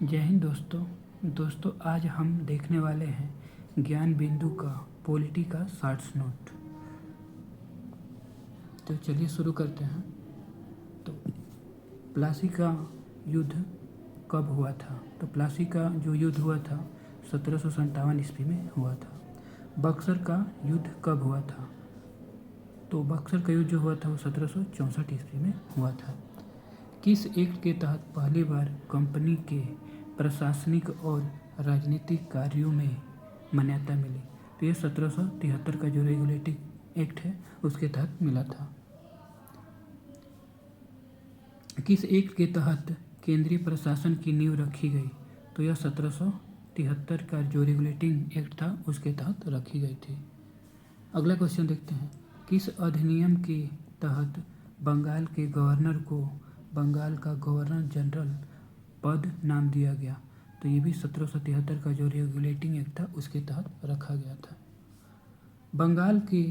जय हिंद दोस्तों आज हम देखने वाले हैं ज्ञान बिंदु का पॉलिटी का शॉर्ट्स नोट। तो चलिए शुरू करते हैं। तो प्लासी का युद्ध कब हुआ था? तो प्लासी का जो युद्ध हुआ था 1757 ईस्वी में हुआ था। बक्सर का युद्ध कब हुआ था? तो बक्सर का युद्ध जो हुआ था वो 1764 ईस्वी में हुआ था। किस एक्ट के तहत पहली बार कंपनी के प्रशासनिक और राजनीतिक कार्यों में मान्यता मिली? तो ये 1773 का जो रेगुलेटिंग एक्ट है उसके तहत मिला था। किस एक्ट के तहत केंद्रीय प्रशासन की नींव रखी गई? तो यह 1773 का जो रेगुलेटिंग एक्ट था उसके तहत रखी गई थी। अगला क्वेश्चन देखते हैं। किस अधिनियम के तहत बंगाल के गवर्नर को बंगाल का गवर्नर जनरल पद नाम दिया गया? तो ये भी 1773 का जो रेगुलेटिंग एक्ट था उसके तहत रखा गया था। बंगाल के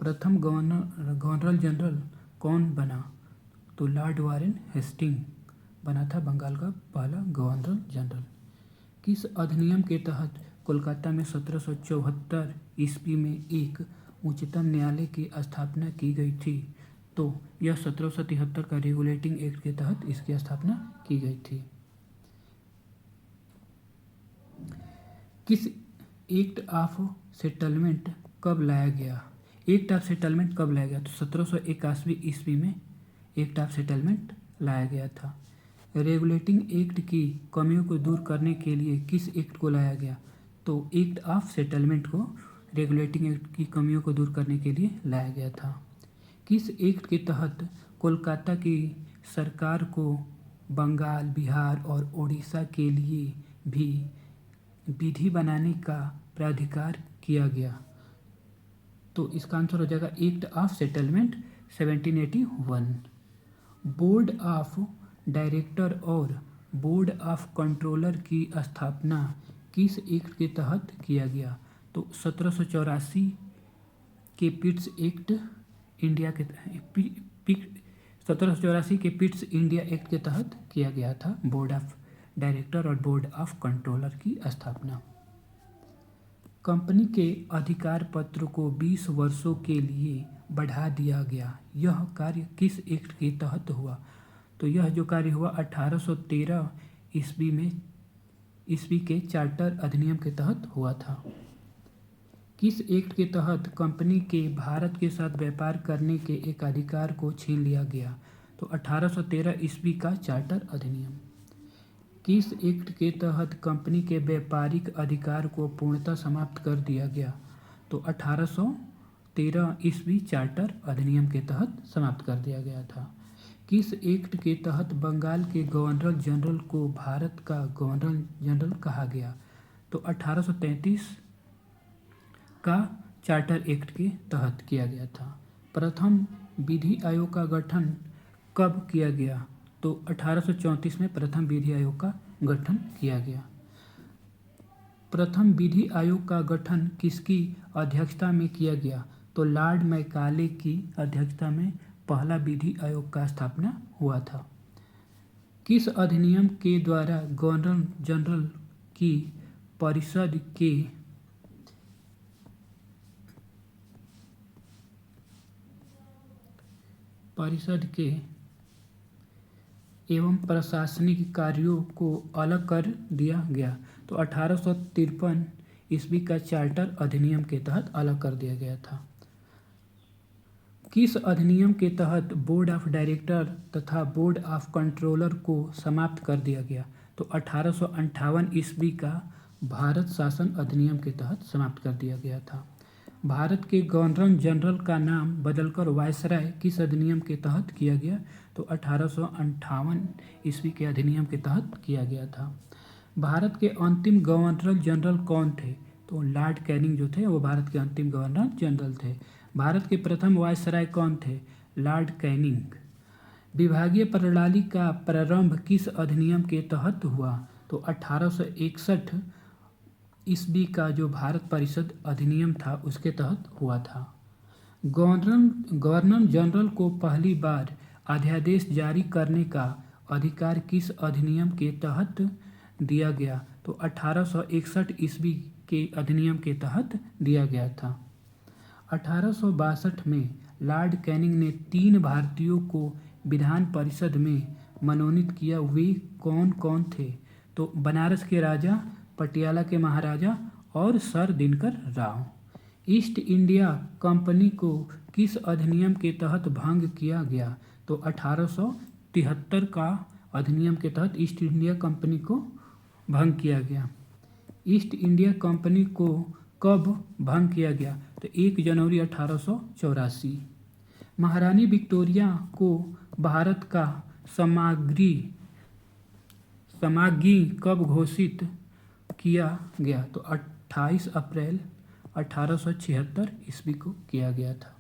प्रथम गवर्नर जनरल कौन बना? तो लॉर्ड वारेन हेस्टिंग बना था बंगाल का पहला गवर्नर जनरल। किस अधिनियम के तहत कोलकाता में 1774 ईस्वी में एक उच्चतम न्यायालय की स्थापना की गई थी? तो यह 1773 का रेगुलेटिंग एक्ट के तहत इसकी स्थापना की गई थी। किस एक्ट ऑफ सेटलमेंट कब लाया गया? एक्ट ऑफ सेटलमेंट कब लाया गया? तो 1781 ईस्वी में एक्ट ऑफ सेटलमेंट लाया गया था। रेगुलेटिंग एक्ट की कमियों को दूर करने के लिए किस एक्ट को लाया गया? तो एक्ट ऑफ सेटलमेंट को रेगुलेटिंग एक्ट की कमियों को दूर करने के लिए लाया गया था। किस एक्ट के तहत कोलकाता की सरकार को बंगाल, बिहार और उड़ीसा के लिए भी विधि बनाने का प्राधिकार किया गया? तो इसका आंसर हो जाएगा act of settlement 1781। Board of director और बोर्ड ऑफ कंट्रोलर की स्थापना किस एक्ट के तहत किया गया? तो 1784 के पिट्स एक्ट इंडिया के 1784 के पिट्स इंडिया एक्ट के तहत किया गया था बोर्ड ऑफ डायरेक्टर और बोर्ड ऑफ कंट्रोलर की स्थापना। कंपनी के अधिकार पत्र को 20 वर्षों के लिए बढ़ा दिया गया। यह कार्य किस एक्ट के तहत हुआ? तो यह जो कार्य हुआ 1813 ईस्वी के चार्टर अधिनियम के तहत हुआ था। किस एक्ट के तहत कंपनी के भारत के साथ व्यापार करने के एक अधिकार को छीन लिया गया? तो 1813 ईस्वी का चार्टर अधिनियम। किस एक्ट के तहत कंपनी के व्यापारिक अधिकार को पूर्णतः समाप्त कर दिया गया? तो 1813 ईस्वी चार्टर अधिनियम के तहत समाप्त कर दिया गया था। किस एक्ट के तहत बंगाल के गवर्नर जनरल को भारत का गवर्नर जनरल कहा गया? तो 1833 का चार्टर एक्ट के तहत किया गया था। प्रथम विधि आयोग का गठन कब किया गया? तो 1834 में प्रथम विधि आयोग का गठन किया गया। प्रथम विधि आयोग का गठन किसकी अध्यक्षता में किया गया? तो लॉर्ड मैकाले की अध्यक्षता में पहला विधि आयोग का स्थापना हुआ था। किस अधिनियम के द्वारा गवर्नर जनरल की परिषद के एवं प्रशासनिक कार्यों को अलग कर दिया गया? तो 1853 ईस्वी का चार्टर अधिनियम के तहत अलग कर दिया गया था। किस अधिनियम के तहत बोर्ड ऑफ डायरेक्टर तथा बोर्ड ऑफ कंट्रोलर को समाप्त कर दिया गया? तो 1858 ईस्वी का भारत शासन अधिनियम के तहत समाप्त कर दिया गया था। भारत के गवर्नर जनरल का नाम बदलकर वायसराय किस अधिनियम के तहत किया गया? तो 1858 ईस्वी के अधिनियम के तहत किया गया था। भारत के अंतिम गवर्नर जनरल कौन थे? तो लॉर्ड कैनिंग जो थे वो भारत के अंतिम गवर्नर जनरल थे। भारत के प्रथम वायसराय कौन थे? Lord Canning. विभागीय प्रणाली का प्रारंभ किस अधिनियम के तहत हुआ? तो 1861 ईस्वी का जो भारत परिषद अधिनियम था उसके तहत हुआ था। गवर्नर जनरल को पहली बार अध्यादेश जारी करने का अधिकार किस अधिनियम के तहत दिया गया? तो 1861 ईस्वी के अधिनियम के तहत दिया गया था। 1862 में लॉर्ड कैनिंग ने 3 भारतीयों को विधान परिषद में मनोनीत किया। वे कौन कौन थे? तो बनारस के राजा, पटियाला के महाराजा और sir Dinkar Rao. East India company को किस अधिनियम के तहत भंग किया गया? तो 1873 का अधिनियम के तहत ईस्ट इंडिया कंपनी को भंग किया गया। ईस्ट इंडिया कंपनी को कब भंग किया गया? तो 1 जनवरी 1884। महारानी विक्टोरिया को भारत का समागी कब घोषित किया गया? तो 28 अप्रैल 1876 ईस्वी को किया गया था।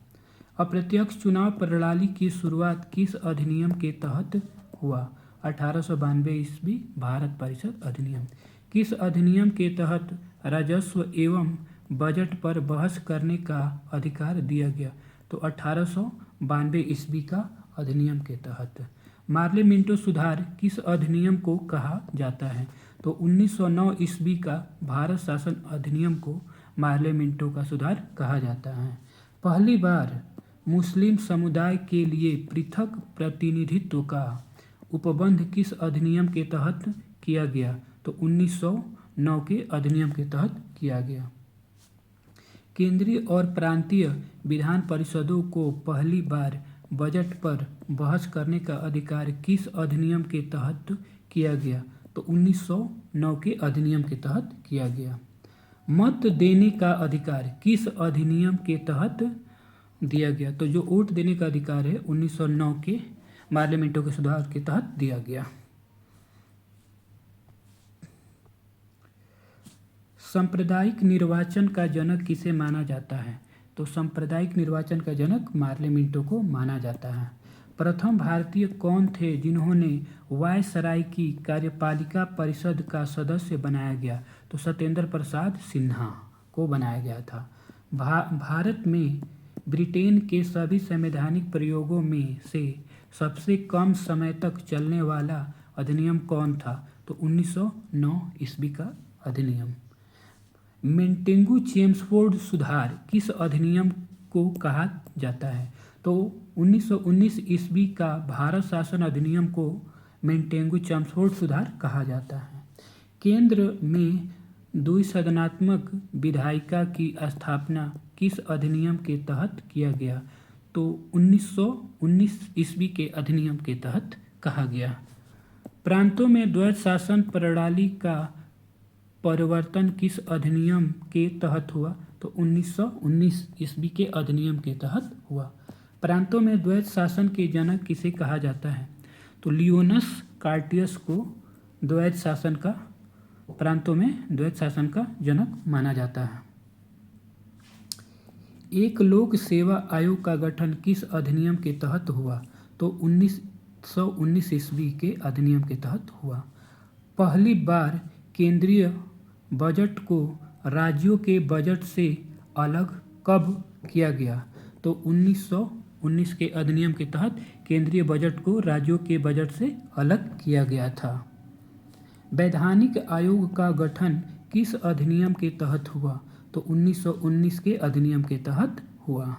अप्रत्यक्ष चुनाव प्रणाली की शुरुआत किस अधिनियम के तहत हुआ? 1892 ईस्वी भारत परिषद अधिनियम। किस अधिनियम के तहत राजस्व एवं बजट पर बहस करने का अधिकार दिया गया? तो 1892 ईस्वी का अधिनियम के तहत। मार्ले मिंटो सुधार किस अधिनियम को कहा जाता है? तो 1909 ईस्वी का भारत शासन अधिनियम को मार्ले मिंटो का सुधार कहा जाता है। पहली बार मुस्लिम समुदाय के लिए पृथक प्रतिनिधित्व का उपबंध किस अधिनियम के तहत किया गया? तो 1909 के अधिनियम के तहत किया गया। केंद्रीय और प्रांतीय विधान परिषदों को पहली बार बजट पर बहस करने का अधिकार किस अधिनियम के तहत किया गया? तो 1909 के अधिनियम के तहत किया गया। मत देने का अधिकार किस अधिनियम के तहत दिया गया? तो जो वोट देने का अधिकार है 1909 के मार्ले मिंटो के सुधार के तहत दिया गया। सांप्रदायिक निर्वाचन का जनक किसे माना जाता है? तो सांप्रदायिक निर्वाचन का जनक मार्ले मिंटो को माना जाता है। प्रथम भारतीय कौन थे जिन्होंने वायसराय की कार्यपालिका परिषद का सदस्य बनाया गया? तो सत्येंद्र प्रसाद सिन्हा को बनाया गया था। भारत में ब्रिटेन के सभी संवैधानिक प्रयोगों में से सबसे कम समय तक चलने वाला अधिनियम कौन था? तो 1909 ईस्वी का अधिनियम। मेंटेगू चेम्सफोर्ड सुधार किस अधिनियम को कहा जाता है? तो 1919 ईस्वी का भारत शासन अधिनियम को मेंटेगू चेम्सफोर्ड सुधार कहा जाता है। केंद्र में द्विसदनात्मक विधायिका की स्थापना किस अधिनियम के तहत किया गया? तो 1919 ईस्वी के अधिनियम के तहत कहा गया। प्रांतों में द्वैध शासन प्रणाली का परिवर्तन किस अधिनियम के तहत हुआ? तो 1919 ईस्वी के अधिनियम के तहत हुआ। प्रांतों में द्वैध शासन के जनक किसे कहा जाता है? तो लियोनस कार्टियस को द्वैध शासन का प्रांतों में द्वैध शासन का जनक माना जाता है। एक लोक सेवा आयोग का गठन किस अधिनियम के तहत हुआ? तो 1919 ईस्वी के अधिनियम के तहत हुआ। पहली बार केंद्रीय बजट को राज्यों के बजट से अलग कब किया गया? तो 1919 के अधिनियम के तहत केंद्रीय बजट को राज्यों के बजट से अलग किया गया था। वैधानिक आयोग का गठन किस अधिनियम के तहत हुआ? तो 1919 के अधिनियम के तहत हुआ।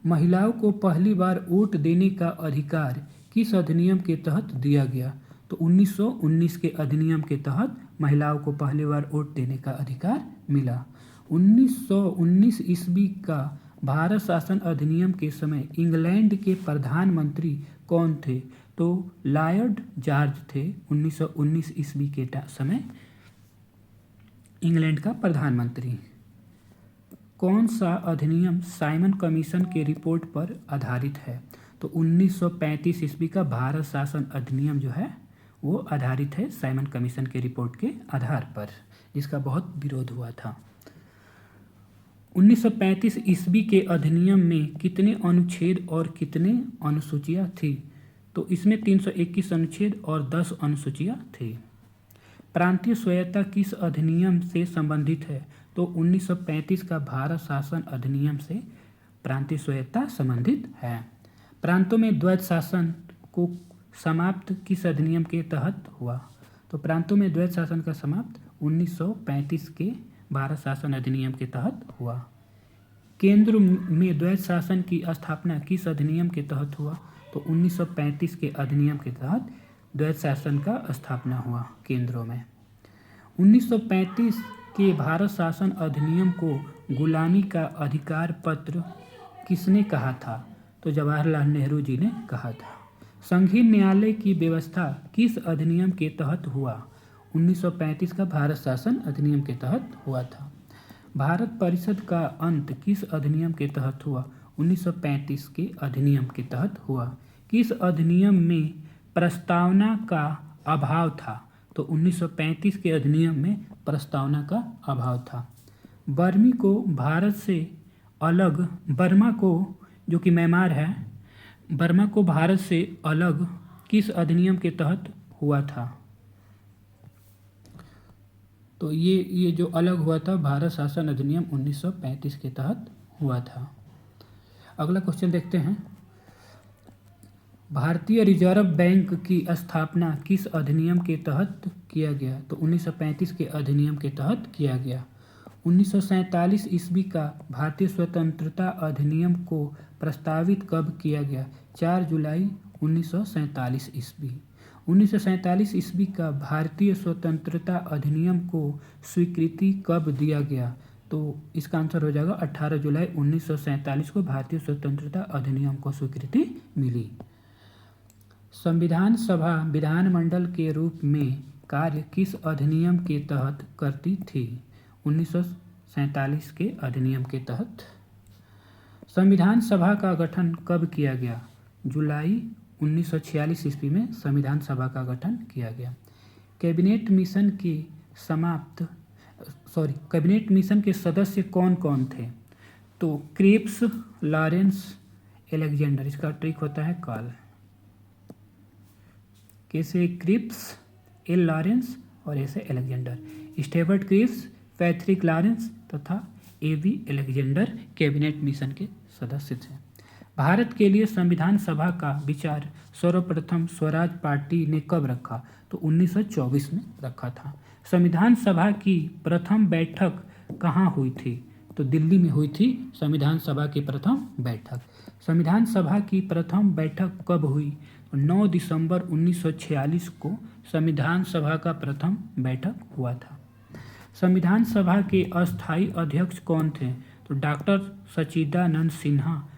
महिलाओं को पहली बार वोट देने का अधिकार किस अधिनियम के तहत दिया गया? तो 1919 के अधिनियम के तहत महिलाओं को पहली बार वोट देने का अधिकार मिला। 1919 ईस्वी का भारत शासन अधिनियम के समय इंग्लैंड के प्रधानमंत्री कौन थे? तो लॉर्ड जॉर्ज थे 1919 ईस्वी के समय इंग्लैंड का प्रधानमंत्री। कौन सा अधिनियम साइमन कमीशन के रिपोर्ट पर आधारित है? तो 1935 ईस्वी का भारत शासन अधिनियम जो है वो आधारित है साइमन कमीशन के रिपोर्ट के आधार पर, जिसका बहुत विरोध हुआ था। 1935 ईस्वी के अधिनियम में कितने अनुच्छेद और कितने अनुसूचियाँ थी? तो इसमें 321 अनुच्छेद और 10 अनुसूचियाँ थी। प्रांतीय स्वायत्तता किस अधिनियम से संबंधित है? तो 1935 का भारत शासन अधिनियम से प्रांतीय स्वायत्तता संबंधित है। प्रांतों में द्वैध शासन को समाप्त किस अधिनियम के तहत हुआ? तो प्रांतों में द्वैत शासन का समाप्त 1935 के भारत शासन अधिनियम के तहत हुआ। केंद्र में द्वैत शासन की स्थापना किस अधिनियम के तहत हुआ? तो 1935 के अधिनियम के तहत द्वैत शासन का स्थापना हुआ केंद्रों में। 1935 के भारत शासन अधिनियम को गुलामी का अधिकार पत्र किसने कहा था? तो जवाहरलाल नेहरू जी ने कहा था। संघीय न्यायालय की व्यवस्था किस अधिनियम के तहत हुआ? 1935 का भारत शासन अधिनियम के तहत हुआ था। भारत परिषद का अंत किस अधिनियम के तहत हुआ? 1935 के अधिनियम के तहत हुआ। किस अधिनियम में प्रस्तावना का अभाव था? तो 1935 के अधिनियम में प्रस्तावना का अभाव था। बर्मा को जो कि म्यांमार है, बर्मा को भारत से अलग किस अधिनियम के तहत हुआ था? तो ये जो अलग हुआ था भारत शासन अधिनियम 1935 के तहत हुआ था। अगला क्वेश्चन देखते हैं। भारतीय रिजर्व बैंक की स्थापना किस अधिनियम के तहत किया गया? तो 1935 के अधिनियम के तहत किया गया। 1947 ईस्वी का भारतीय स्वतंत्रता अधिनियम को प्रस्तावित कब किया गया? 4 जुलाई 1947 ईस्वी। 1947 ईस्वी का भारतीय स्वतंत्रता अधिनियम को स्वीकृति कब दिया गया? तो इसका आंसर हो जाएगा 18 जुलाई 1947 को भारतीय स्वतंत्रता अधिनियम को स्वीकृति मिली। संविधान सभा विधानमंडल के रूप में कार्य किस अधिनियम के तहत करती थी? 1947 के अधिनियम के तहत। संविधान सभा का गठन कब किया गया? जुलाई 1946 ईस्वी में संविधान सभा का गठन किया गया। कैबिनेट मिशन के सदस्य कौन कौन थे? तो क्रिप्स, लॉरेंस, एलेक्जेंडर। इसका ट्रिक होता है कॉल। कैसे? क्रिप्स, एल लॉरेंस और ऐसे Alexander. Stewart Cripps, Patrick Lawrence तथा एवी एलेक्जेंडर कैबिनेट मिशन के सदस्य थे। भारत के लिए संविधान सभा का विचार सर्वप्रथम स्वराज पार्टी ने कब रखा? तो 1924 में रखा था। संविधान सभा की प्रथम बैठक कहाँ हुई थी? तो दिल्ली में हुई थी संविधान सभा की प्रथम बैठक। संविधान सभा की प्रथम बैठक कब हुई? 9 दिसंबर 1946 को संविधान सभा का प्रथम बैठक हुआ था। संविधान सभा के अस्थायी अध्यक्ष कौन थे? तो डॉक्टर सच्चिदानंद सिन्हा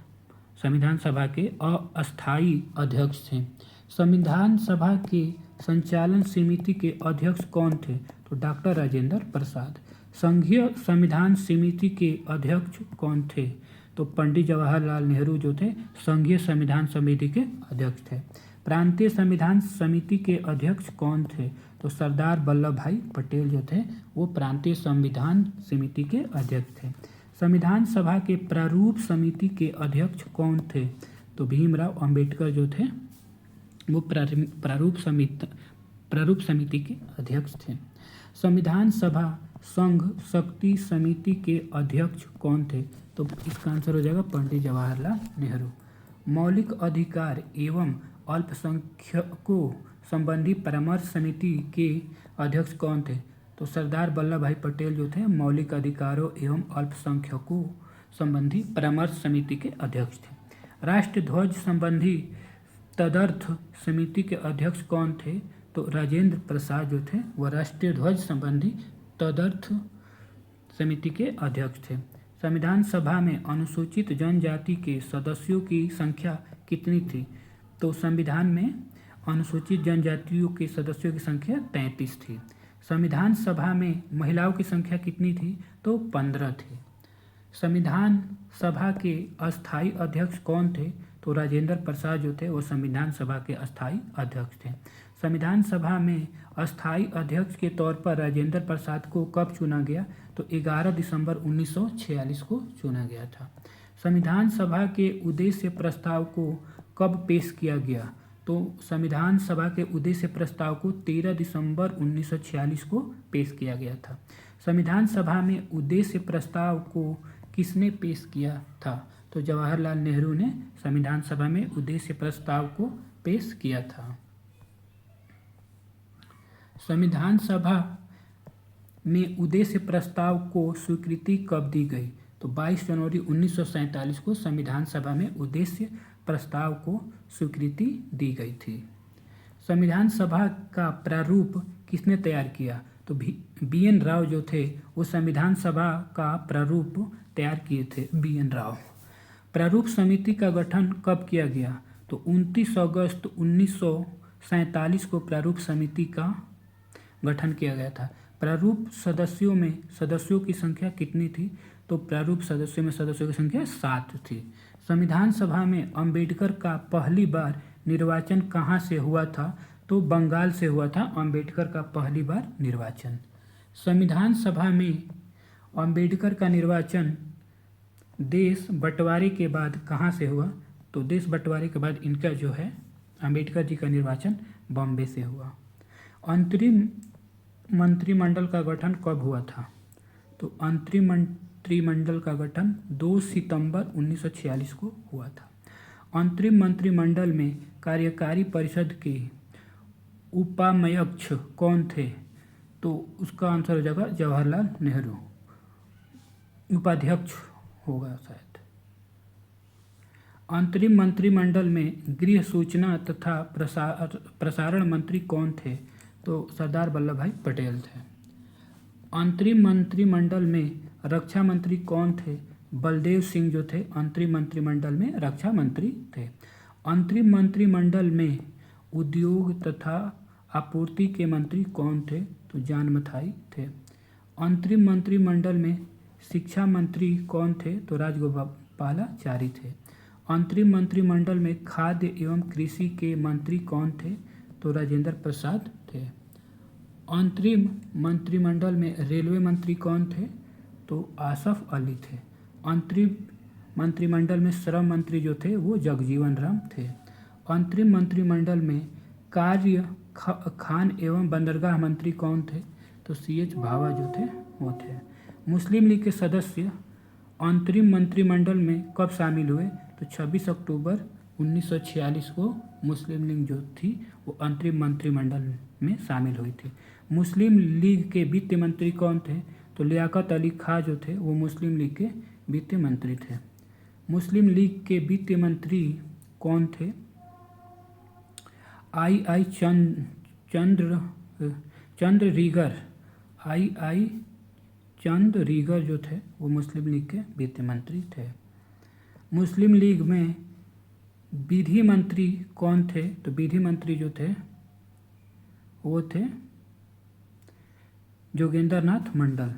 संविधान सभा के अस्थायी अध्यक्ष थे। संविधान सभा के संचालन समिति के अध्यक्ष कौन थे? तो डॉक्टर राजेंद्र प्रसाद। संघीय संविधान समिति के अध्यक्ष कौन थे? तो पंडित जवाहरलाल नेहरू जो थे संघीय संविधान समिति के अध्यक्ष थे। प्रांतीय संविधान समिति के अध्यक्ष कौन थे? तो सरदार वल्लभ भाई पटेल जो थे वो प्रांतीय संविधान समिति के अध्यक्ष थे। संविधान सभा के प्रारूप समिति के अध्यक्ष कौन थे? तो भीमराव अंबेडकर जो थे वो प्रारूप समिति के अध्यक्ष थे। संविधान सभा संघ शक्ति समिति के अध्यक्ष कौन थे? तो इसका आंसर हो जाएगा पंडित जवाहरलाल नेहरू। मौलिक अधिकार एवं अल्पसंख्यकों संबंधी परामर्श समिति के अध्यक्ष कौन थे? तो सरदार वल्लभ भाई पटेल जो थे मौलिक अधिकारों एवं अल्पसंख्यकों संबंधी परामर्श समिति के अध्यक्ष थे। राष्ट्र ध्वज संबंधी तदर्थ समिति के अध्यक्ष कौन थे? तो राजेंद्र प्रसाद जो थे वह राष्ट्रीय ध्वज संबंधी तदर्थ समिति के अध्यक्ष थे। संविधान सभा में अनुसूचित जनजाति के सदस्यों की संख्या कितनी थी? तो संविधान में अनुसूचित जनजातियों के सदस्यों की संख्या 33 थी। संविधान सभा में महिलाओं की संख्या कितनी थी? तो 15 थी। संविधान सभा के अस्थायी अध्यक्ष कौन थे? तो राजेंद्र प्रसाद जो थे वो संविधान सभा के अस्थायी अध्यक्ष थे। संविधान सभा में अस्थायी अध्यक्ष के तौर पर राजेंद्र प्रसाद को कब चुना गया? तो 11 दिसंबर 1946 को चुना गया था। संविधान सभा के उद्देश्य प्रस्ताव को कब पेश किया गया? तो संविधान सभा के उद्देश्य प्रस्ताव को 13 दिसंबर 1946 को पेश किया गया था। संविधान सभा में उद्देश्य प्रस्ताव को किसने पेश किया था? तो जवाहरलाल नेहरू ने संविधान सभा में उद्देश्य प्रस्ताव को पेश किया था। संविधान सभा में उद्देश्य प्रस्ताव को स्वीकृति कब दी गई? तो 22 जनवरी 1947 को संविधान सभा में उद्देश्य प्रस्ताव को स्वीकृति दी गई थी। संविधान सभा का प्रारूप किसने तैयार किया? तो BN राव जो थे वो संविधान सभा का प्रारूप तैयार किए थे, BN राव। प्रारूप समिति का गठन कब किया गया? तो 29 अगस्त 1947 को प्रारूप समिति का गठन किया गया था। प्रारूप सदस्यों की संख्या कितनी थी? तो प्रारूप सदस्यों की संख्या 7 थी। संविधान सभा में अंबेडकर का पहली बार निर्वाचन कहाँ से हुआ था? तो बंगाल से हुआ था अंबेडकर का पहली बार निर्वाचन। संविधान सभा में अंबेडकर का निर्वाचन देश बंटवारे के बाद कहाँ से हुआ? तो देश बंटवारे के बाद इनका जो है अंबेडकर जी का निर्वाचन बॉम्बे से हुआ। अंतरिम मंत्रिमंडल का गठन कब हुआ था? तो अंतरिम मंत्रिमंडल का गठन 2 सितंबर 1946 को हुआ था। अंतरिम मंत्रिमंडल में कार्यकारी परिषद के उपाध्यक्ष कौन थे? तो उसका आंसर हो जाएगा जवाहरलाल नेहरू। उपाध्यक्ष होगा शायद। अंतरिम मंत्रिमंडल में गृह, सूचना तथा प्रसारण मंत्री कौन थे? तो सरदार वल्लभ भाई पटेल थे। अंतरिम मंत्रिमंडल में रक्षा मंत्री कौन थे? बलदेव सिंह जो थे अंतरिम मंत्रिमंडल में रक्षा मंत्री थे। अंतरिम मंत्रिमंडल में उद्योग तथा आपूर्ति के मंत्री कौन थे? तो जान मथाई थे। अंतरिम मंत्रिमंडल में शिक्षा मंत्री कौन थे? तो राजगोपालाचारी थे। अंतरिम मंत्रिमंडल में खाद्य एवं कृषि के मंत्री कौन थे? तो राजेंद्र प्रसाद थे। अंतरिम मंत्रिमंडल में रेलवे मंत्री कौन थे? तो आसफ अली थे। अंतरिम मंत्रिमंडल में श्रम मंत्री जो थे वो जगजीवन राम थे। अंतरिम मंत्रिमंडल में कार्य, खान एवं बंदरगाह मंत्री कौन थे? तो CH भाभा जो थे वो थे। मुस्लिम लीग के सदस्य अंतरिम मंत्रिमंडल में कब शामिल हुए? तो 26 अक्टूबर 1946 को मुस्लिम लीग जो थी वो अंतरिम मंत्रिमंडल में शामिल हुई थी। मुस्लिम लीग के वित्त मंत्री कौन थे? तो लियाकत अली खां जो थे वो मुस्लिम लीग के वित्त मंत्री थे। मुस्लिम लीग के वित्त मंत्री कौन थे? आई चंद्र रीगर जो थे वो मुस्लिम लीग के वित्त मंत्री थे। मुस्लिम लीग में विधि मंत्री कौन थे? तो विधि मंत्री जो थे वो थे जोगेंद्र नाथ मंडल।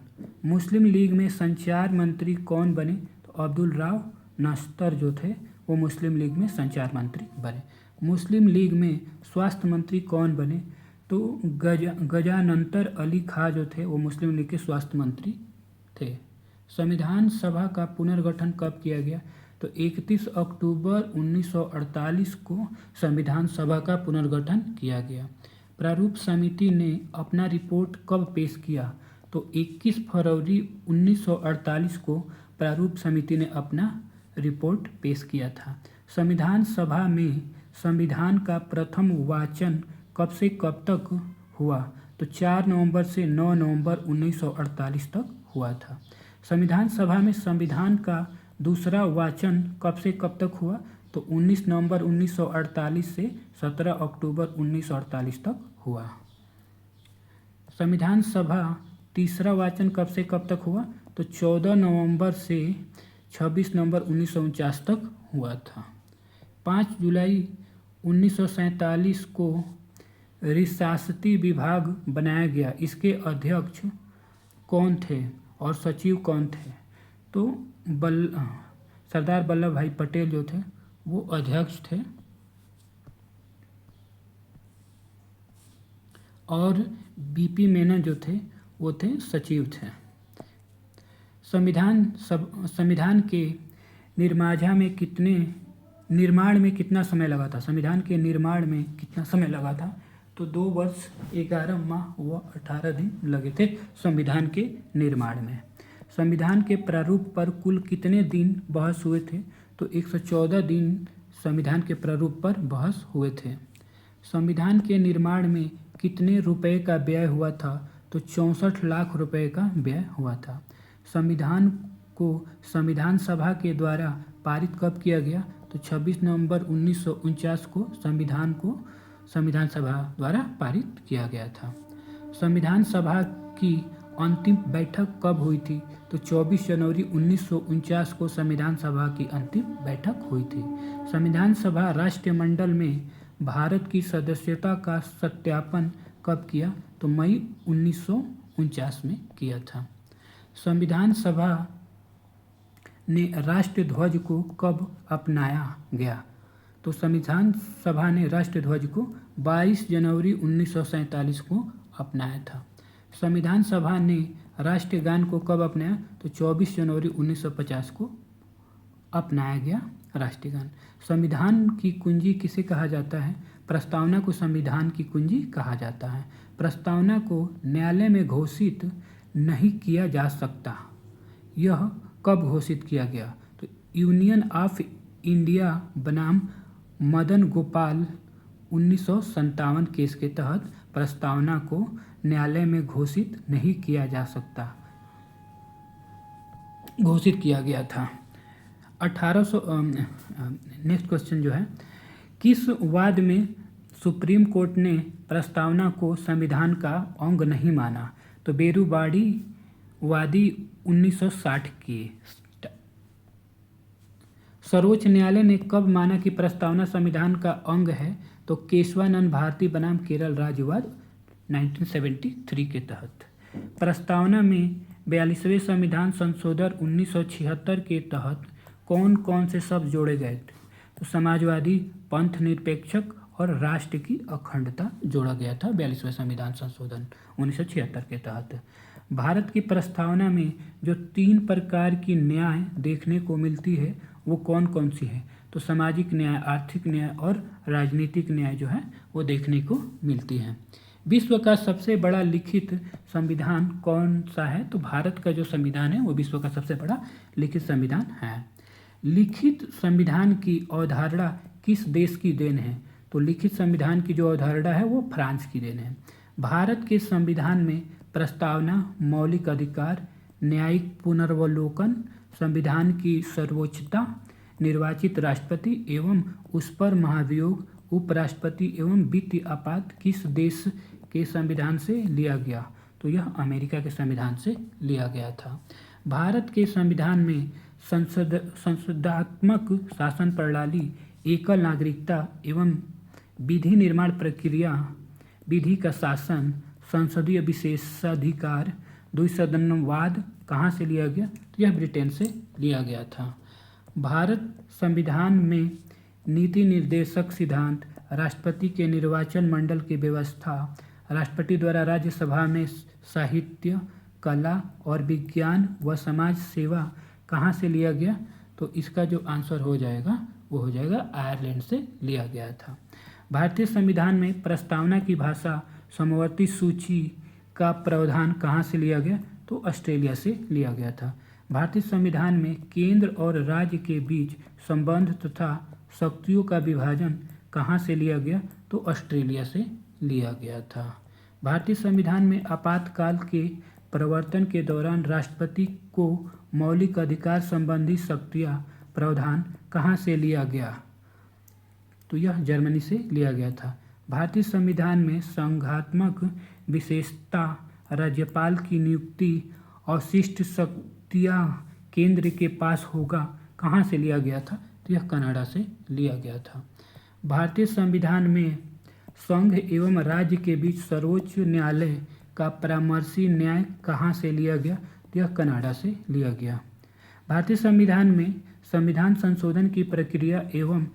मुस्लिम लीग में संचार मंत्री कौन बने? तो अब्दुल राव नश्तर जो थे वो मुस्लिम लीग में संचार मंत्री बने। मुस्लिम लीग में स्वास्थ्य मंत्री कौन बने? तो गजानंतर अली खां जो थे वो मुस्लिम लीग के स्वास्थ्य मंत्री थे। संविधान सभा का पुनर्गठन कब किया गया? तो 31 अक्टूबर 1948 को संविधान सभा का पुनर्गठन किया गया। प्रारूप समिति ने अपना रिपोर्ट कब पेश किया? तो 21 फरवरी 1948 को प्रारूप समिति ने अपना रिपोर्ट पेश किया था। संविधान सभा में संविधान का प्रथम वाचन कब से कब तक हुआ? तो 4 नवंबर से 9 नवंबर 1948 तक हुआ था। संविधान सभा में संविधान का दूसरा वाचन कब से कब तक हुआ? तो 19 नवंबर 1948 से 17 अक्टूबर 1948 तक हुआ। संविधान सभा तीसरा वाचन कब से कब तक हुआ? तो 14 नवंबर से 26 नवंबर 1949 तक हुआ था। 5 जुलाई 1947 को रिसासती विभाग बनाया गया। इसके अध्यक्ष कौन थे और सचिव कौन थे? तो सरदार वल्लभ भाई पटेल जो थे वो अध्यक्ष थे और BP मेनन जो थे वो थे सचिव थे। संविधान के निर्माण में कितना समय लगा था? संविधान के निर्माण में कितना समय लगा था? तो 2 वर्ष 11 माह व 18 दिन लगे थे संविधान के निर्माण में। संविधान के प्रारूप पर कुल कितने दिन बहस हुए थे? तो 114 दिन संविधान के प्रारूप पर बहस हुए थे। संविधान के निर्माण में कितने रुपए का व्यय हुआ था? तो 64 लाख रुपए का व्यय हुआ था। संविधान को संविधान सभा के द्वारा पारित कब किया गया? तो 26 नवंबर 1949 को संविधान सभा द्वारा पारित किया गया था। संविधान सभा की अंतिम बैठक कब हुई थी? तो 24 जनवरी 1949 को संविधान सभा की अंतिम बैठक हुई थी। संविधान सभा राष्ट्रमंडल में भारत की सदस्यता का सत्यापन कब किया? तो मई 1949 में किया था। संविधान सभा ने राष्ट्रध्वज को कब अपनाया गया? तो संविधान सभा ने राष्ट्रध्वज को 22 जनवरी 1947 को अपनाया था। संविधान सभा ने राष्ट्रगान को कब अपनाया? तो 24 जनवरी 1950 को अपनाया गया राष्ट्रगान। संविधान की कुंजी किसे कहा जाता है? प्रस्तावना को संविधान की कुंजी कहा जाता है। प्रस्तावना को न्यायालय में घोषित नहीं किया जा सकता। यह कब घोषित किया गया? तो यूनियन ऑफ इंडिया बनाम मदन गोपाल 1957 केस के तहत प्रस्तावना को न्यायालय में घोषित नहीं किया जा सकता, घोषित किया गया था। 1800 नेक्स्ट क्वेश्चन जो है, किस वाद में सुप्रीम कोर्ट ने प्रस्तावना को संविधान का अंग नहीं माना? तो बेरुबाड़ी वादी 1960 की। सर्वोच्च न्यायालय ने कब माना कि प्रस्तावना संविधान का अंग है? तो केशवानंद भारती बनाम केरल राज्य वाद 1973 के तहत। प्रस्तावना में 42वें संविधान संशोधन 1976 के तहत कौन कौन से शब्द जोड़े गए थे? तो समाजवादी, पंथ निरपेक्षक और राष्ट्र की अखंडता जोड़ा गया था 42वें संविधान संशोधन 1976 के तहत। भारत की प्रस्तावना में जो 3 प्रकार की न्याय देखने को मिलती है वो कौन कौन सी है? तो सामाजिक न्याय, आर्थिक न्याय और राजनीतिक न्याय जो है वो देखने को मिलती है। विश्व का सबसे बड़ा लिखित संविधान कौन सा है? तो भारत का जो संविधान है वो विश्व का सबसे बड़ा लिखित संविधान है। लिखित संविधान की अवधारणा किस देश की देन है? तो लिखित संविधान की जो अवधारणा है वो फ्रांस की देन है। भारत के संविधान में प्रस्तावना, मौलिक अधिकार, न्यायिक पुनर्वलोकन, संविधान की सर्वोच्चता, निर्वाचित राष्ट्रपति एवं उस पर महाभियोग, उपराष्ट्रपति एवं वित्तीय आपात किस देश के संविधान से लिया गया? तो यह अमेरिका के संविधान से लिया गया था। भारत के संविधान में संसदात्मक शासन प्रणाली, एकल नागरिकता एवं विधि निर्माण प्रक्रिया, विधि का शासन, संसदीय विशेषाधिकार, द्विसदनवाद कहाँ से लिया गया? तो यह ब्रिटेन से लिया गया था। भारत संविधान में नीति निर्देशक सिद्धांत, राष्ट्रपति के निर्वाचन मंडल की व्यवस्था, राष्ट्रपति द्वारा राज्यसभा में साहित्य, कला और विज्ञान व समाज सेवा कहाँ से लिया गया? तो इसका जो आंसर हो जाएगा वो हो जाएगा आयरलैंड से लिया गया था। भारतीय संविधान में प्रस्तावना की भाषा समवर्ती सूची का प्रावधान कहाँ से लिया गया? तो ऑस्ट्रेलिया से लिया गया था। भारतीय संविधान में केंद्र और राज्य के बीच संबंध तथा शक्तियों का विभाजन कहाँ से लिया गया? तो ऑस्ट्रेलिया से लिया गया था। भारतीय संविधान में आपातकाल के प्रवर्तन के दौरान राष्ट्रपति को मौलिक अधिकार संबंधी शक्तियाँ प्रावधान कहाँ से लिया गया? तो यह जर्मनी से लिया गया था। भारतीय संविधान में संघात्मक विशेषता, राज्यपाल की नियुक्ति, अवशिष्ट शक्तियाँ केंद्र के पास होगा कहाँ से लिया गया था? तो यह कनाडा से लिया गया था। भारतीय संविधान में संघ एवं राज्य के बीच सर्वोच्च न्यायालय का परामर्शी न्याय कहाँ से लिया गया? तो यह कनाडा से लिया गया। भारतीय संविधान में संविधान संशोधन की प्रक्रिया एवं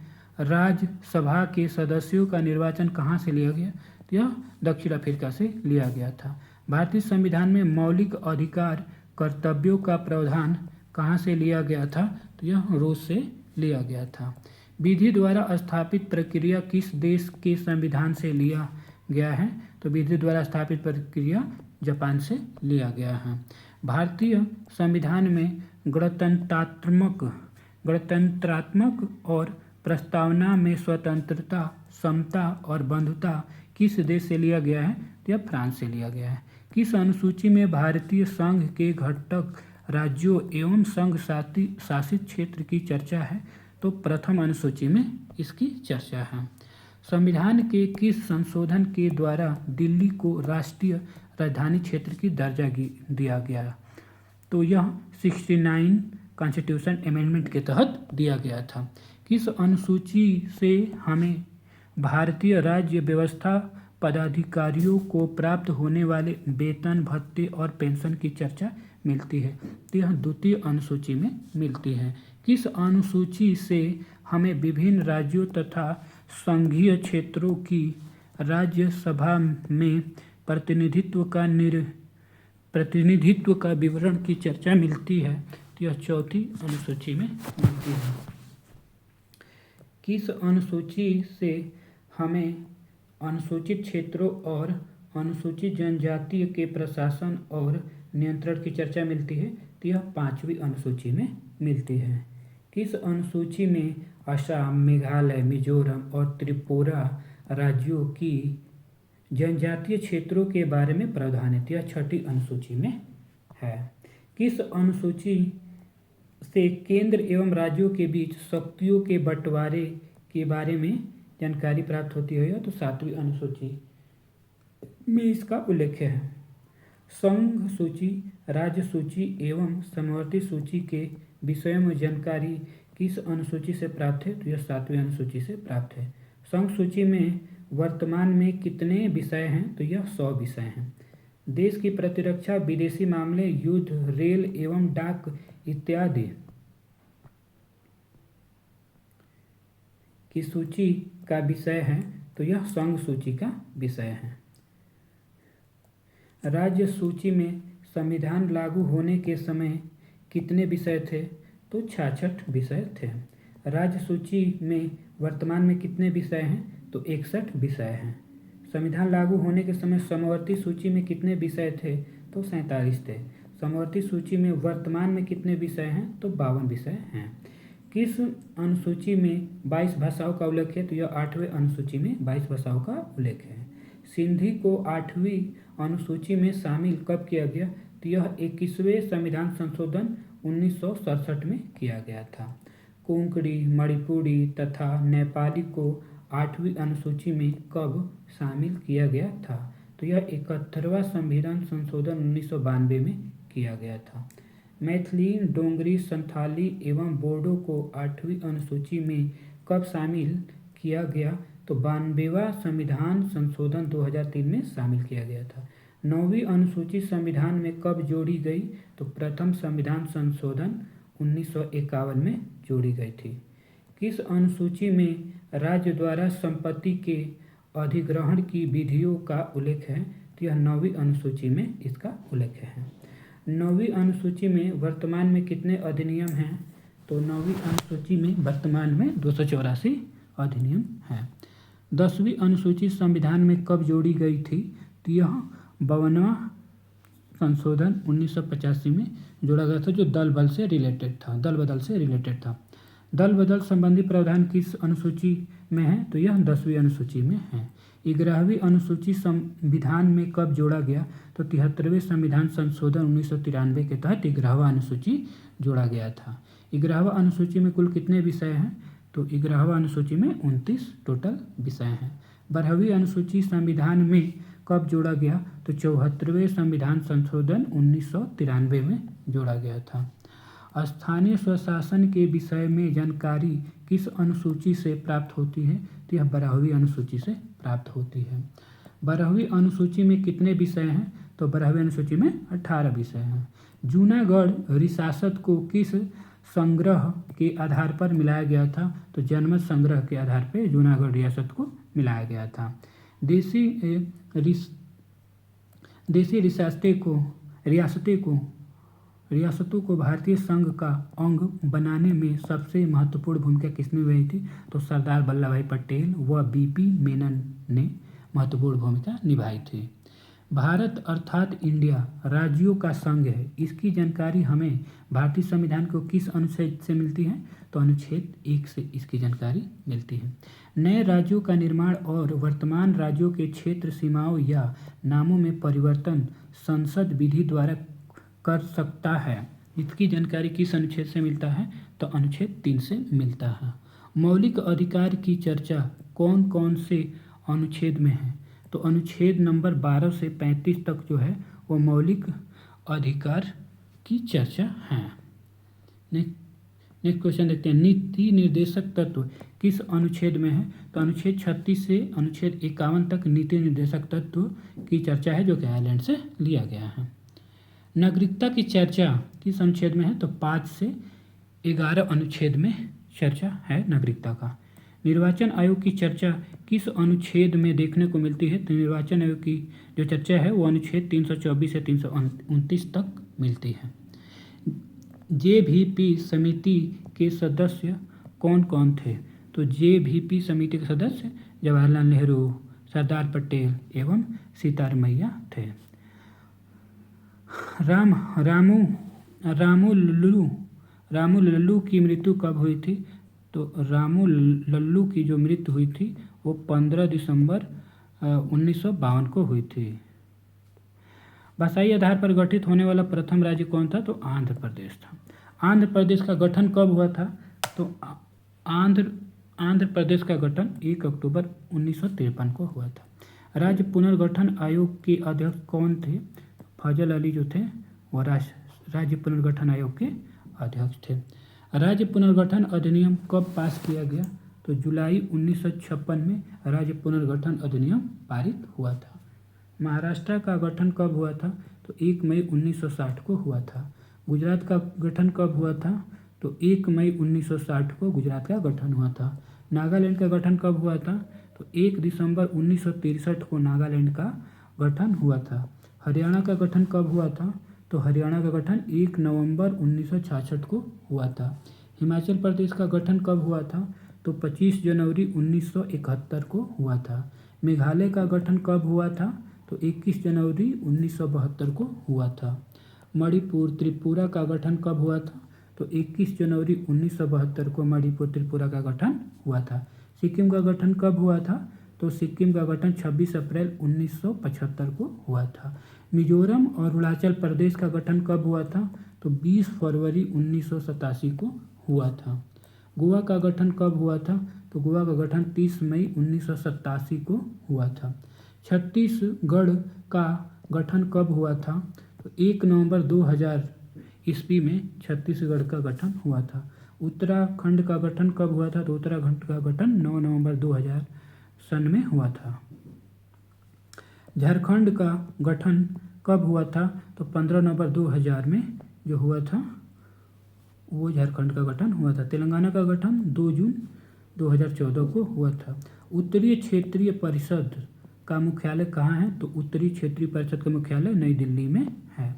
राज्यसभा के सदस्यों का निर्वाचन कहाँ से लिया गया? तो यह दक्षिण अफ्रीका से लिया गया था। भारतीय संविधान में मौलिक अधिकार कर्तव्यों का प्रावधान कहाँ से लिया गया था? तो यह रूस से लिया गया था। विधि द्वारा स्थापित प्रक्रिया किस देश के संविधान से लिया गया है? तो विधि द्वारा स्थापित प्रक्रिया जापान से लिया गया है। भारतीय संविधान में गणतंत्रात्मक और प्रस्तावना में स्वतंत्रता, समता और बंधुता किस देश से लिया गया है? तो यह फ्रांस से लिया गया है। किस अनुसूची में भारतीय संघ के घटक राज्यों एवं संघ शासित क्षेत्र की चर्चा है? तो प्रथम अनुसूची में इसकी चर्चा है। संविधान के किस संशोधन के द्वारा दिल्ली को राष्ट्रीय राजधानी क्षेत्र की दर्जा दिया गया? तो यह 69 कॉन्स्टिट्यूशन अमेंडमेंट के तहत दिया गया था। किस अनुसूची से हमें भारतीय राज्य व्यवस्था पदाधिकारियों को प्राप्त होने वाले वेतन भत्ते और पेंशन की चर्चा मिलती है? तो यह द्वितीय अनुसूची में मिलती है। किस अनुसूची से हमें विभिन्न राज्यों तथा संघीय क्षेत्रों की राज्यसभा में प्रतिनिधित्व का विवरण की चर्चा मिलती है? तो यह चौथी अनुसूची में मिलती है। किस अनुसूची से हमें अनुसूचित क्षेत्रों और अनुसूचित जनजाति के प्रशासन और नियंत्रण की चर्चा मिलती है? तो यह पांचवी अनुसूची में मिलती है। किस अनुसूची में असम, मेघालय, मिजोरम और त्रिपुरा राज्यों की जनजातीय क्षेत्रों के बारे में प्रावधान है? यह छठी अनुसूची में है। किस अनुसूची से केंद्र एवं राज्यों के बीच शक्तियों के बंटवारे के बारे में जानकारी प्राप्त होती है? तो सातवीं अनुसूची में इसका उल्लेख है। संघ सूची, राज्य सूची एवं समवर्ती सूची के विषयों में जानकारी किस अनुसूची से प्राप्त है? तो यह सातवीं अनुसूची से प्राप्त है। संघ सूची में वर्तमान में कितने विषय हैं? तो यह 100 विषय हैं। देश की प्रतिरक्षा, विदेशी मामले, युद्ध, रेल एवं डाक इत्यादि की सूची का विषय है? तो यह संघ सूची का विषय है। राज्य सूची में संविधान लागू होने के समय कितने विषय थे? तो 66 विषय थे। राज्य सूची में वर्तमान में कितने विषय हैं? तो 61 विषय हैं। संविधान लागू होने के समय समवर्ती सूची में कितने विषय थे? तो 47 थे। समवर्ती सूची में वर्तमान में कितने विषय हैं? तो 52 विषय हैं। किस अनुसूची में 22 भाषाओं का उल्लेख है? तो यह 8वें अनुसूची में 22 भाषाओं का उल्लेख है। सिंधी को 8वीं अनुसूची में शामिल कब किया गया? तो यह 21वें संविधान संशोधन 1967 में किया गया था। कोंकणी, मणिपुरी तथा नेपाली को 8वीं अनुसूची में कब शामिल किया गया था? तो यह 71वां संविधान संशोधन 1992 में किया गया था। मैथिली, डोगरी, संथाली एवं बोडो को 8वीं अनुसूची में कब शामिल किया गया? तो 92वां संविधान संशोधन 2003 में शामिल किया गया था। 9वीं अनुसूची संविधान में कब जोड़ी गई? तो प्रथम संविधान संशोधन 1951 में जोड़ी गई थी। किस अनुसूची में राज्य द्वारा संपत्ति के अधिग्रहण की विधियों का उल्लेख है? तो यह 9वीं अनुसूची में इसका उल्लेख है। 9वीं अनुसूची में वर्तमान में कितने अधिनियम हैं? तो 9वीं अनुसूची में वर्तमान में 284 अधिनियम हैं। 10वीं अनुसूची संविधान में कब जोड़ी गई थी? तो यह 52वां संशोधन 1985 में जोड़ा गया था, जो दल बदल से रिलेटेड था। दल बदल संबंधी प्रावधान किस अनुसूची में है? तो यह 10वीं अनुसूची में है। 11वीं अनुसूची संविधान में कब जोड़ा गया? तो 73वें संविधान संशोधन 1993 के तहत 11वां अनुसूची जोड़ा गया था। 11वां अनुसूची में कुल कितने विषय हैं? तो 11वां अनुसूची में 29 टोटल विषय हैं। 12वीं अनुसूची संविधान में कब जोड़ा गया? तो 74वें संविधान संशोधन 1993 में जोड़ा गया था। स्थानीय स्वशासन के विषय में जानकारी किस अनुसूची से प्राप्त होती है? तो यह 12वीं अनुसूची से प्राप्त होती है। 12वीं अनुसूची में कितने विषय हैं? तो 12वीं अनुसूची में 18 विषय हैं। जूनागढ़ रियासत को किस संग्रह के आधार पर मिलाया गया था? तो जनमत संग्रह के आधार पर जूनागढ़ रियासत को मिलाया गया था। देशी रियासतों को भारतीय संघ का अंग बनाने में सबसे महत्वपूर्ण भूमिका किसने निभाई थी? तो सरदार वल्लभ भाई पटेल व बीपी मेनन ने महत्वपूर्ण भूमिका निभाई थी। भारत अर्थात इंडिया राज्यों का संघ है। इसकी जानकारी हमें भारतीय संविधान को किस अनुच्छेद से मिलती है? तो अनुच्छेद 1 से इसकी जानकारी मिलती है। नए राज्यों का निर्माण और वर्तमान राज्यों के क्षेत्र सीमाओं या नामों में परिवर्तन संसद विधि द्वारा कर सकता है। इसकी जानकारी किस अनुच्छेद से मिलता है? तो अनुच्छेद 3 से मिलता है। मौलिक अधिकार की चर्चा कौन कौन से अनुच्छेद में है? तो अनुच्छेद नंबर 12 से 35 तक जो है वो मौलिक अधिकार की चर्चा है। नेक्स्ट क्वेश्चन देखते हैं, नीति निर्देशक तत्व किस अनुच्छेद में है? तो अनुच्छेद 36 से अनुच्छेद 51 तक नीति निर्देशक तत्व की चर्चा है, जो कि आयरलैंड से लिया गया है। नागरिकता की चर्चा किस अनुच्छेद में है? तो 5 से 11 अनुच्छेद में चर्चा है नागरिकता का। निर्वाचन आयोग की चर्चा किस अनुच्छेद में देखने को मिलती है? तो निर्वाचन आयोग की जो चर्चा है वो अनुच्छेद 324 से 329 तक मिलती है। JVP समिति के सदस्य कौन कौन थे? तो JVP समिति के सदस्य जवाहरलाल नेहरू, सरदार पटेल एवं सीतारमैया थे। रामू लल्लू की मृत्यु कब हुई थी? तो रामू लल्लू की जो मृत्यु हुई थी वो 15 दिसंबर 1952 को हुई थी। भाषाई आधार पर गठित होने वाला प्रथम राज्य कौन था? तो आंध्र प्रदेश था। आंध्र प्रदेश का गठन कब हुआ था? तो आंध्र प्रदेश का गठन 1 अक्टूबर 1953 को हुआ था। राज्य पुनर्गठन आयोग के अध्यक्ष कौन थे? फजल अली जो थे वो राज्य पुनर्गठन आयोग के अध्यक्ष थे। राज्य पुनर्गठन अधिनियम कब पास किया गया? तो जुलाई 1956 में राज्य पुनर्गठन अधिनियम पारित हुआ था। महाराष्ट्र का गठन कब हुआ था? तो 1 मई 1960 को हुआ था। गुजरात का गठन कब हुआ था? तो 1 मई 1960 को गुजरात का गठन हुआ था। नागालैंड का गठन कब हुआ था? तो 1 दिसंबर 1963 को नागालैंड का गठन हुआ था। हरियाणा का गठन कब हुआ था? तो हरियाणा का गठन 1 नवंबर 1966 को हुआ था। हिमाचल प्रदेश का गठन कब हुआ था? तो 25 जनवरी 1971 को हुआ था। मेघालय का गठन कब हुआ था? तो 21 जनवरी 1972 को हुआ था। मणिपुर त्रिपुरा का गठन कब हुआ था? तो 21 जनवरी 1972 को मणिपुर त्रिपुरा का गठन हुआ था। सिक्किम का गठन कब हुआ था? तो सिक्किम का गठन 26 अप्रैल 1975 को हुआ था। मिजोरम और अरुणाचल प्रदेश का गठन कब हुआ था? तो 20 फरवरी 1987 को हुआ था। गोवा का गठन कब हुआ था? तो गोवा का गठन 30 मई 1987 को हुआ था। छत्तीसगढ़ का गठन कब हुआ था? तो 1 नवंबर 2000 ईस्वी में छत्तीसगढ़ का गठन हुआ था। उत्तराखंड का गठन कब हुआ था? तो उत्तराखंड का गठन 9 नवंबर 2000 सन में हुआ था। झारखंड का गठन कब हुआ था? तो 15 नवंबर 2000 में जो हुआ था वो झारखंड का गठन हुआ था। तेलंगाना का गठन 2 जून 2014 को हुआ था। उत्तरीय क्षेत्रीय परिषद का मुख्यालय कहाँ है? तो उत्तरी क्षेत्रीय परिषद का मुख्यालय नई दिल्ली में है।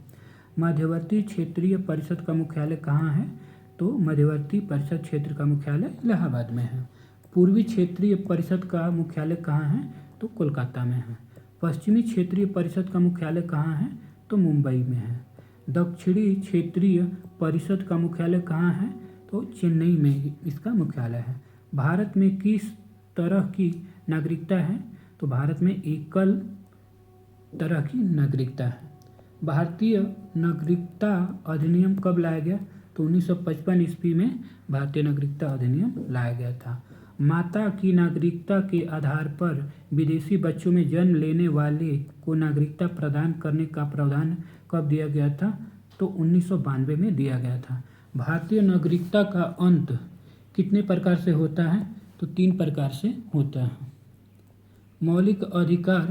मध्यवर्ती क्षेत्रीय परिषद का मुख्यालय कहाँ है? तो मध्यवर्ती परिषद क्षेत्र का मुख्यालय इलाहाबाद में है। पूर्वी क्षेत्रीय परिषद का मुख्यालय कहाँ है? तो कोलकाता में है। पश्चिमी क्षेत्रीय परिषद का मुख्यालय कहाँ है? तो मुंबई में है। दक्षिणी क्षेत्रीय परिषद का मुख्यालय कहाँ है? तो चेन्नई में इसका मुख्यालय है। भारत में किस तरह की नागरिकता है? तो भारत में एकल तरह की नागरिकता है। भारतीय नागरिकता अधिनियम कब लाया गया? तो 1955 ईस्वी में भारतीय नागरिकता अधिनियम लाया गया था। माता की नागरिकता के आधार पर विदेशी बच्चों में जन्म लेने वाले को नागरिकता प्रदान करने का प्रावधान कब दिया गया था? तो 1992 में दिया गया था। भारतीय नागरिकता का अंत कितने प्रकार से होता है? तो 3 प्रकार से होता है। मौलिक अधिकार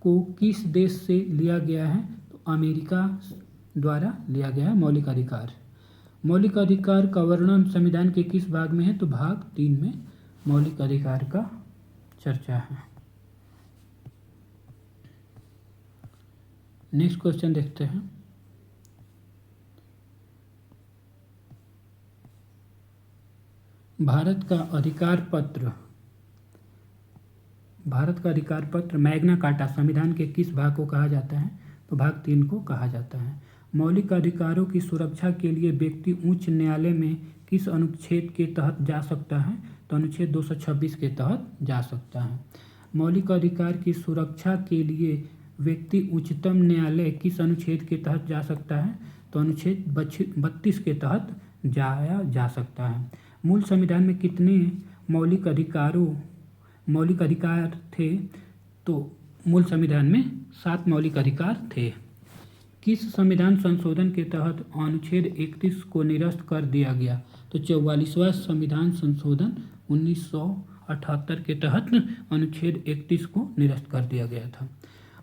को किस देश से लिया गया है? तो अमेरिका द्वारा लिया गया है मौलिक अधिकार। मौलिक अधिकार का वर्णन संविधान के किस भाग में है? तो भाग 3 में मौलिक अधिकार का चर्चा है। नेक्स्ट क्वेश्चन देखते हैं। भारत का अधिकार पत्र भारत का अधिकार पत्र मैग्ना कार्टा संविधान के किस भाग को कहा जाता है? तो भाग 3 को कहा जाता है। मौलिक अधिकारों की सुरक्षा के लिए व्यक्ति उच्च न्यायालय में किस अनुच्छेद के तहत जा सकता है? तो अनुच्छेद 226 के तहत जा सकता है। मौलिक अधिकार की सुरक्षा के लिए व्यक्ति उच्चतम न्यायालय किस अनुच्छेद के तहत जा सकता है? तो अनुच्छेद 32 के तहत जाया जा सकता है। मूल संविधान में कितने मौलिक अधिकार थे? तो मूल संविधान में 7 मौलिक अधिकार थे। किस संविधान संशोधन के तहत अनुच्छेद 31 को निरस्त कर दिया गया? तो 44वां संविधान संशोधन 1978 के तहत अनुच्छेद 31 को निरस्त कर दिया गया था।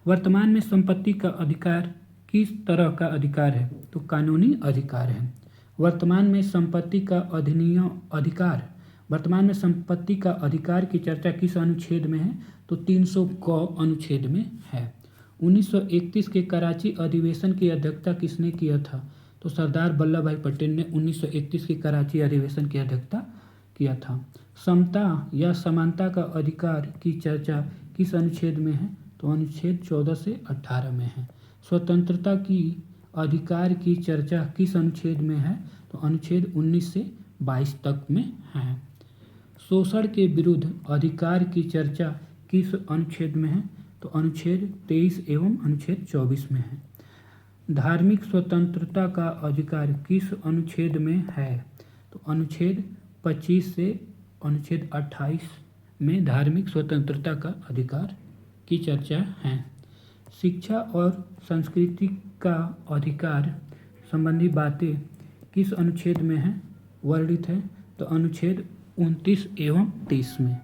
वर्तमान में संपत्ति का अधिकार किस तरह का अधिकार है? तो कानूनी अधिकार है। वर्तमान में संपत्ति का अधिकार की चर्चा किस अनुच्छेद में है? तो 300 क अनुच्छेद में है। 1931 के कराची अधिवेशन की अध्यक्षता किसने किया था? तो सरदार वल्लभ भाई पटेल ने 1931 के कराची अधिवेशन की अध्यक्षता किया था। समता या समानता का अधिकार की चर्चा किस अनुच्छेद में है? तो अनुच्छेद 14 से 18 में है। स्वतंत्रता की अधिकार की चर्चा किस अनुच्छेद में है? तो अनुच्छेद 19 से 22 तक में है। शोषण के विरुद्ध अधिकार की चर्चा किस अनुच्छेद में है? तो अनुच्छेद 23 एवं अनुच्छेद 24 में है। धार्मिक स्वतंत्रता का अधिकार किस अनुच्छेद में है? तो अनुच्छेद 25 से अनुच्छेद 28 में धार्मिक स्वतंत्रता का अधिकार की चर्चा है। शिक्षा और संस्कृति का अधिकार संबंधी बातें किस अनुच्छेद में है वर्णित है? तो अनुच्छेद 29 एवं 30 में।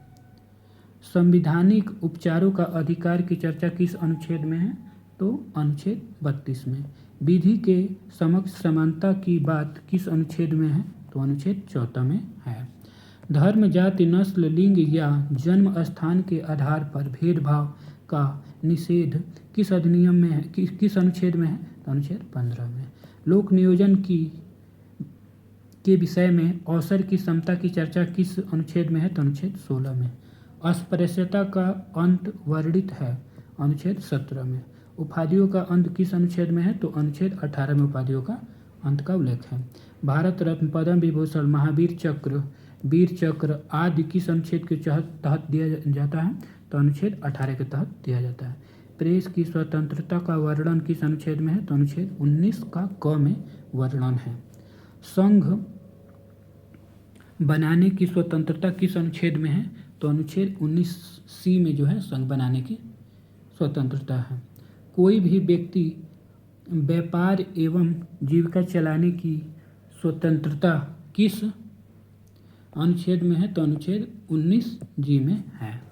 संवैधानिक उपचारों का अधिकार की चर्चा किस अनुच्छेद में है? तो अनुच्छेद 32 में। विधि के समक्ष समानता की बात किस अनुच्छेद में है? तो अनुच्छेद 14 में है। धर्म, जाति, नस्ल, लिंग या जन्म स्थान के आधार पर भेदभाव का निषेध किस अधिनियम में है? किस अनुच्छेद में है? तो अनुच्छेद 15 में। लोक नियोजन के विषय में अवसर की समता की चर्चा किस अनुच्छेद में है? तो अनुच्छेद 16 में। अस्पृश्यता का अंत वर्णित है अनुच्छेद 17 में। उपाधियों का अंत किस अनुच्छेद में है? तो अनुच्छेद 18 में उपाधियों का अंत का उल्लेख है। भारत रत्न, पद्म विभूषण, महावीर चक्र, वीर चक्र आदि किस अनुच्छेद के तहत दिया जाता है? तो अनुच्छेद 18 के तहत दिया जाता है। प्रेस की स्वतंत्रता का वर्णन किस अनुच्छेद में है? तो अनुच्छेद 19 का क में वर्णन है। संघ बनाने की स्वतंत्रता किस अनुच्छेद में है? तो अनुच्छेद 19C में जो है संघ बनाने की स्वतंत्रता है। कोई भी व्यक्ति व्यापार एवं जीविका चलाने की स्वतंत्रता किस अनुच्छेद में है? तो अनुच्छेद 19G में है।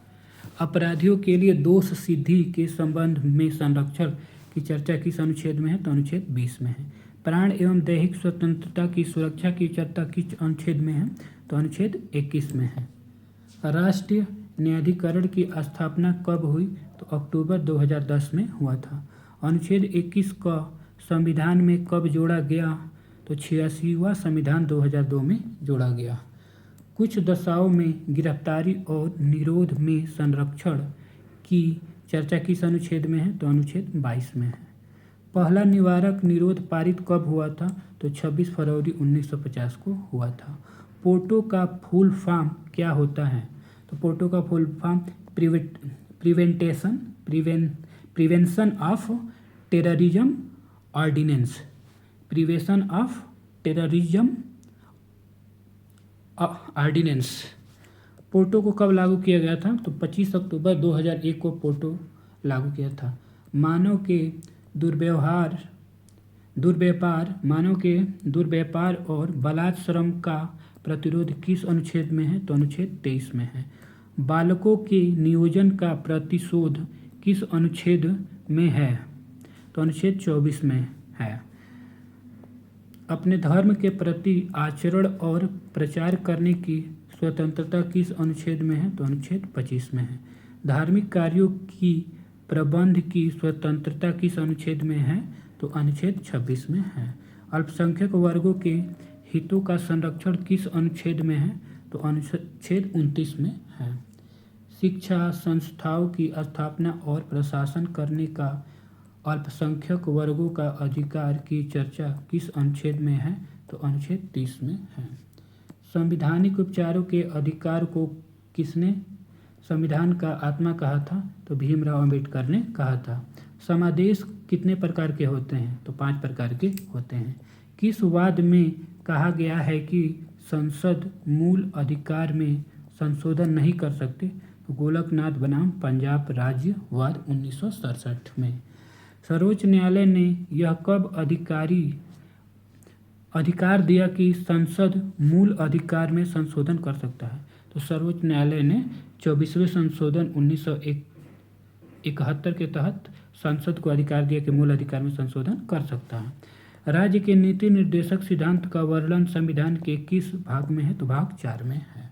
अपराधियों के लिए दोष सिद्धि के संबंध में संरक्षण की चर्चा किस अनुच्छेद में है? तो अनुच्छेद 20 में है। प्राण एवं दैहिक स्वतंत्रता की सुरक्षा की चर्चा किस अनुच्छेद में है? तो अनुच्छेद 21 में है। राष्ट्रीय न्यायाधिकरण की स्थापना कब हुई? तो अक्टूबर 2010 में हुआ था। अनुच्छेद 21 का संविधान में कब जोड़ा गया? तो 86वां संविधान 2002 में जोड़ा गया। कुछ दशाओं में गिरफ्तारी और निरोध में संरक्षण की चर्चा किस अनुच्छेद में है? तो अनुच्छेद 22 में है। पहला निवारक निरोध पारित कब हुआ था? तो 26 फरवरी 1950 को हुआ था। पोर्टो का फुल फॉर्म क्या होता है? तो पोर्टो का full form prevention of terrorism ordinance. Prevention of terrorism ordinance. POTO को कब लागू किया गया था? तो 25 अक्टूबर 2001 को पोर्टो लागू किया था। मानव के दुर्व्यापार और बलात्श्रम का प्रतिरोध किस अनुच्छेद में है? तो अनुच्छेद 23 में है। बालकों के नियोजन का प्रतिशोध किस अनुच्छेद में है? तो अनुच्छेद 24 में है। अपने धर्म के प्रति आचरण और प्रचार करने की स्वतंत्रता किस अनुच्छेद में है? तो अनुच्छेद 25 में है। धार्मिक कार्यों की प्रबंध की स्वतंत्रता किस अनुच्छेद में है? तो अनुच्छेद 26 में है। अल्पसंख्यक वर्गों के हितों का संरक्षण किस अनुच्छेद में है? तो अनुच्छेद 29 में है। शिक्षा संस्थाओं की स्थापना और प्रशासन करने का अल्पसंख्यक वर्गों का अधिकार की चर्चा किस अनुच्छेद में है? तो अनुच्छेद 30 में है। संवैधानिक उपचारों के अधिकार को किसने संविधान का आत्मा कहा था? तो भीमराव अंबेडकर ने कहा था। समादेश कितने प्रकार के होते हैं? तो 5 प्रकार के होते हैं। किस वाद में कहा गया है कि संसद मूल अधिकार में संशोधन नहीं कर सकते? तो गोलकनाथ बनाम पंजाब राज्य वाद 1967 में। सर्वोच्च न्यायालय ने यह कब अधिकार दिया कि संसद मूल अधिकार में संशोधन कर सकता है? तो सर्वोच्च न्यायालय ने 24वें संशोधन 1971 के तहत संसद को अधिकार दिया कि मूल अधिकार में संशोधन कर सकता है। राज्य के नीति निर्देशक सिद्धांत का वर्णन संविधान के किस भाग में है? तो भाग 4 में है।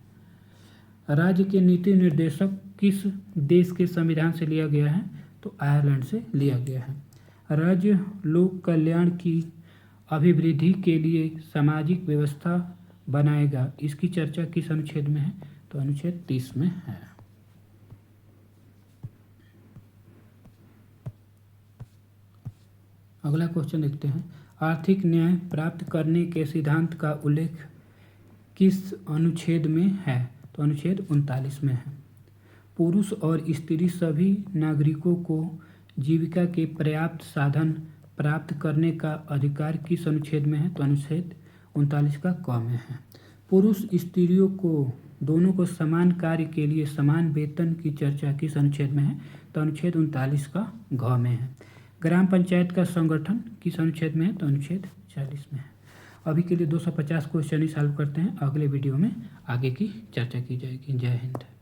राज्य के नीति निर्देशक किस देश के संविधान से लिया गया है? तो आयरलैंड से लिया गया है। राज्य लोक कल्याण की अभिवृद्धि के लिए सामाजिक व्यवस्था बनाएगा, इसकी चर्चा किस अनुच्छेद में है? तो अनुच्छेद 30 में है। अगला क्वेश्चन देखते हैं। आर्थिक न्याय प्राप्त करने के सिद्धांत का उल्लेख किस अनुच्छेद में है? तो अनुच्छेद 39 में है। पुरुष और स्त्री सभी नागरिकों को जीविका के पर्याप्त साधन प्राप्त करने का अधिकार किस अनुच्छेद में है? तो अनुच्छेद 39 का क में है। पुरुष स्त्रियों को दोनों को समान कार्य के लिए समान वेतन की चर्चा किस अनुच्छेद में है? तो अनुच्छेद 39 का घ में है। ग्राम पंचायत का संगठन किस अनुच्छेद में है? तो अनुच्छेद 40 में है। अभी के लिए 250 क्वेश्चन ही सॉल्व करते हैं। अगले वीडियो में आगे की चर्चा की जाएगी। जय हिंद।